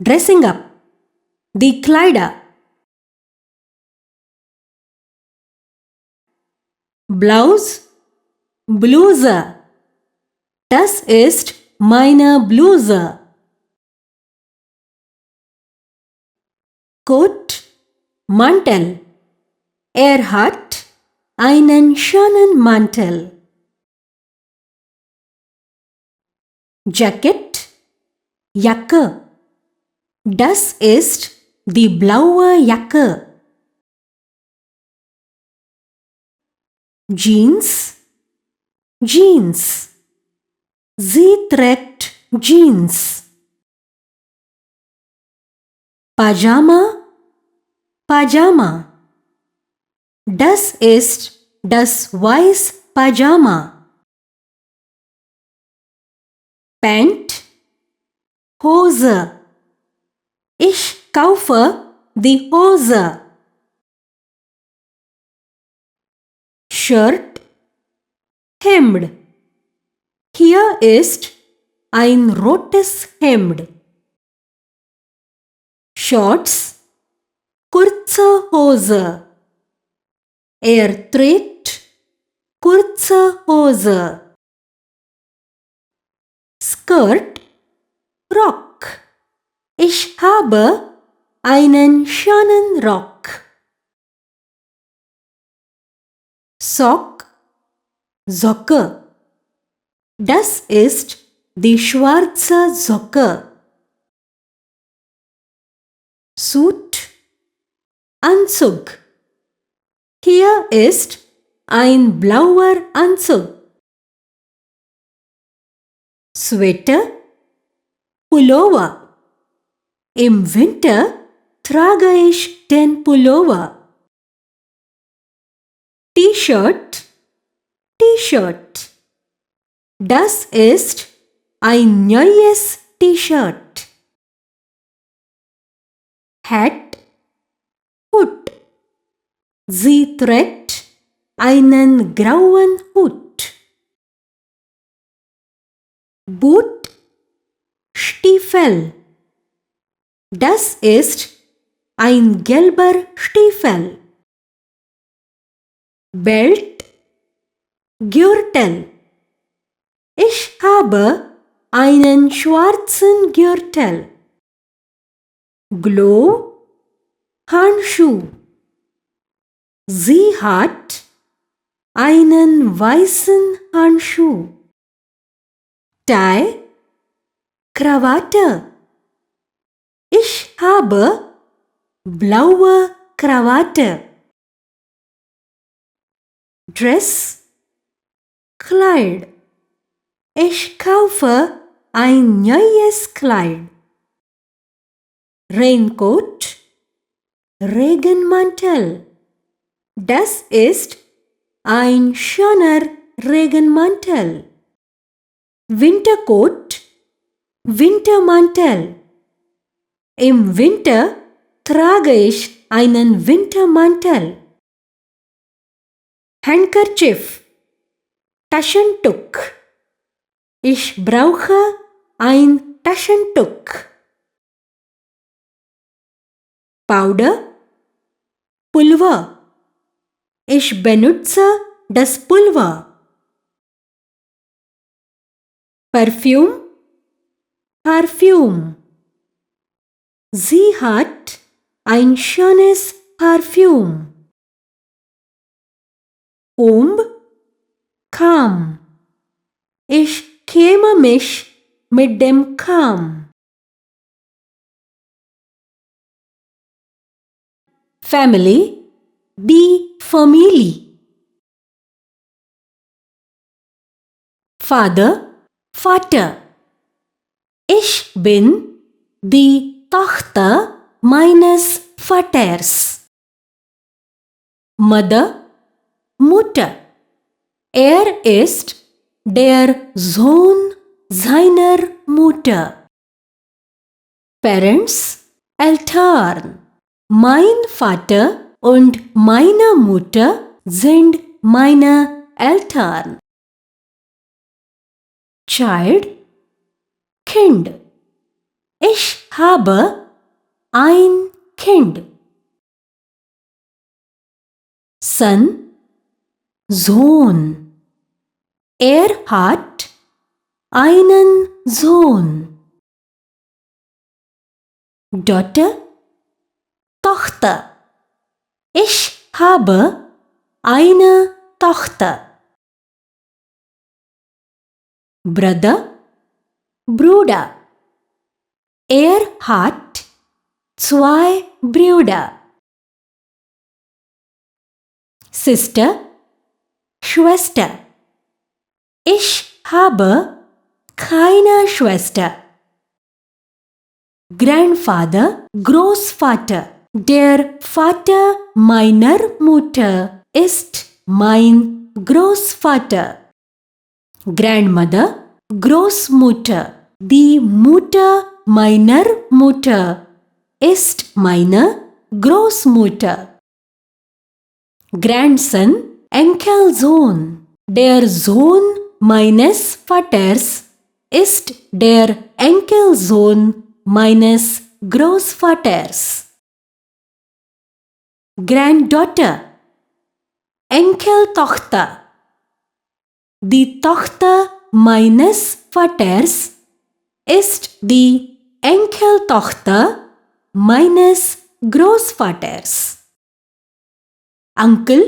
dressing up, die Kleider. Blouse, Bluse. Das ist meine Bluse. Coat, Mantel. Er hat einen schönen Mantel. Jacket, Jacke. Das ist die blaue Jacke. Jeans, Jeans. Sie trägt Jeans. Pajama, Pajama. Das ist das weiße Pajama. Pant, Hose. Ich kaufe die Hose. Shirt, Hemd. Hier ist ein rotes Hemd. Shorts, kurze Hose. Er trägt kurze Hose. Skirt, Rock. Ich habe einen schönen Rock. Sock, Socke. Das ist die schwarze Socke. Suit, Anzug. Hier ist ein blauer Anzug. Sweater, Pullover. Im Winter trage ich den Pullover. T-Shirt, T-Shirt. Das ist ein neues T-Shirt. Hat, Hut. Sie trägt einen grauen Hut. Boot, Stiefel. Das ist ein gelber Stiefel. Belt, Gürtel. Ich habe einen schwarzen Gürtel. Glove, Handschuh. Sie hat einen weißen Handschuh. Tie, Krawatte. Ich habe blaue Krawatte. Dress, Kleid. Ich kaufe ein neues Kleid. Raincoat, Regenmantel. Das ist ein schöner Regenmantel. Wintercoat, Wintermantel. Im Winter trage ich einen Wintermantel. Handkerchief, Taschentuch. Ich brauche ein Taschentuch. Powder, Pulver. Ich benutze das Pulver. Perfume, Parfüm. Sie hat ein schönes Parfüm. Comb, Kamm. Ich käme mich mit dem Kamm. Family, die Familie. Father, Vater. Ich bin die Tochter meines Vaters. Mother, Mutter. Er ist der Sohn seiner Mutter. Parents, Eltern. Mein Vater und meine Mutter sind meine Eltern. Child, Kind. Ich habe ein Kind. Son, Sohn. Er hat einen Sohn. Daughter, Tochter. Ich habe eine Tochter. Brother, Bruder. Er hat zwei Brüder. Sister, Schwester. Ich habe keine Schwester. Grandfather, Großvater. Der Vater meiner Mutter ist mein Großvater. Grandmother, Großmutter. Die Mutter meiner Mutter ist meine Großmutter. Grandson, Enkelsohn. Der Sohn meines Vaters ist der Enkelsohn meines Großvaters. Granddaughter, Enkeltochter. Die Tochter meines Vaters ist die Enkeltochter meines Großvaters. Onkel,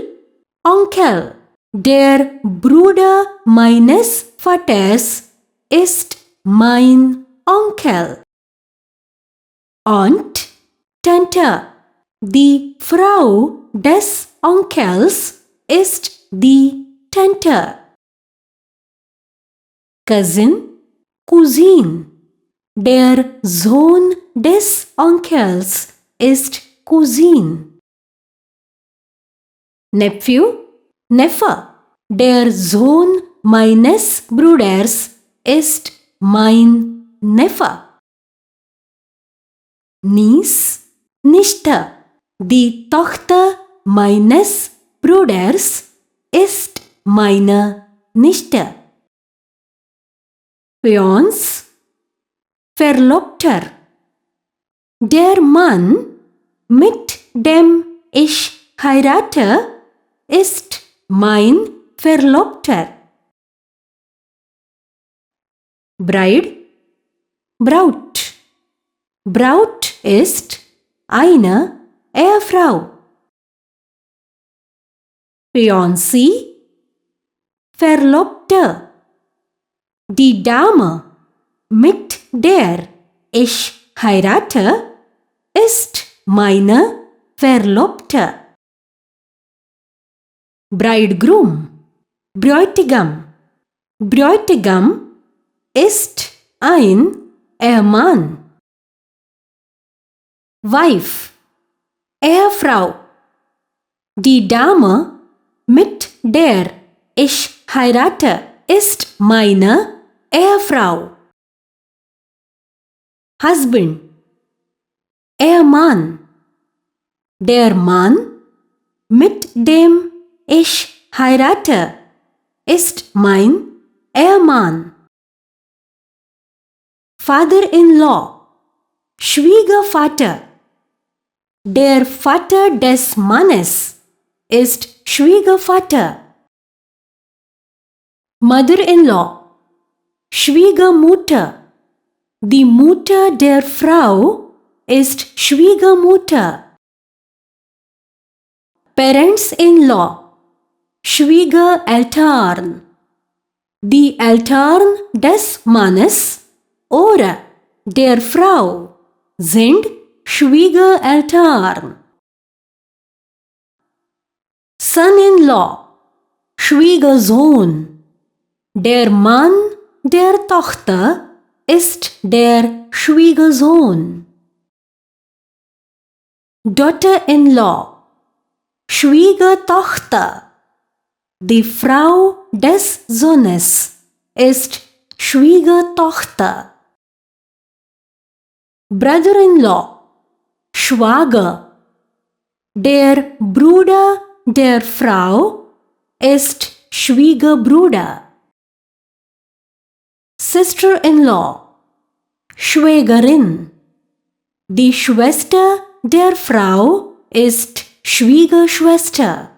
Onkel. Der Bruder meines Vaters ist mein Onkel. Aunt, Tante. Die Frau des Onkels ist die Tante. Cousin, Cousine. Der Sohn des Onkels ist Cousine. Nephew, Neffe. Der Sohn meines Bruders ist mein Neffe. Niece, Nichte. Die Tochter meines Bruders ist meine Nichte. Fiancé, Verlobter. Der Mann, mit dem ich heirate, ist mein Verlobter. Bride, Braut. Braut ist eine Ehefrau. Fiancé, Verlobte. Die Dame, mit der ich heirate, ist meine Verlobte. Bridegroom, Bräutigam. Bräutigam ist ein Ehemann. Wife, Ehefrau. Die Dame, mit der ich heirate, ist meine Ehefrau. Husband, Ehemann. Der Mann, mit dem ich heirate, ist mein Ehemann. Father-in-law, Schwiegervater. Der Vater des Mannes ist Schwiegervater. Mother-in-law, Schwiegermutter. Die Mutter der Frau ist Schwiegermutter. Parents-in-law, Schwiegereltern. Die Eltern des Mannes oder der Frau sind Schwiegereltern. Son-in-law, Schwiegersohn. Der Mann der Tochter ist der Schwiegersohn. Daughter-in-law, Schwiegertochter. Die Frau des Sohnes ist Schwiegertochter. Brother-in-law, Schwager. Der Bruder der Frau ist Schwiegerbruder. Sister-in-law, Schwägerin. Die Schwester der Frau ist Schwiegerschwester.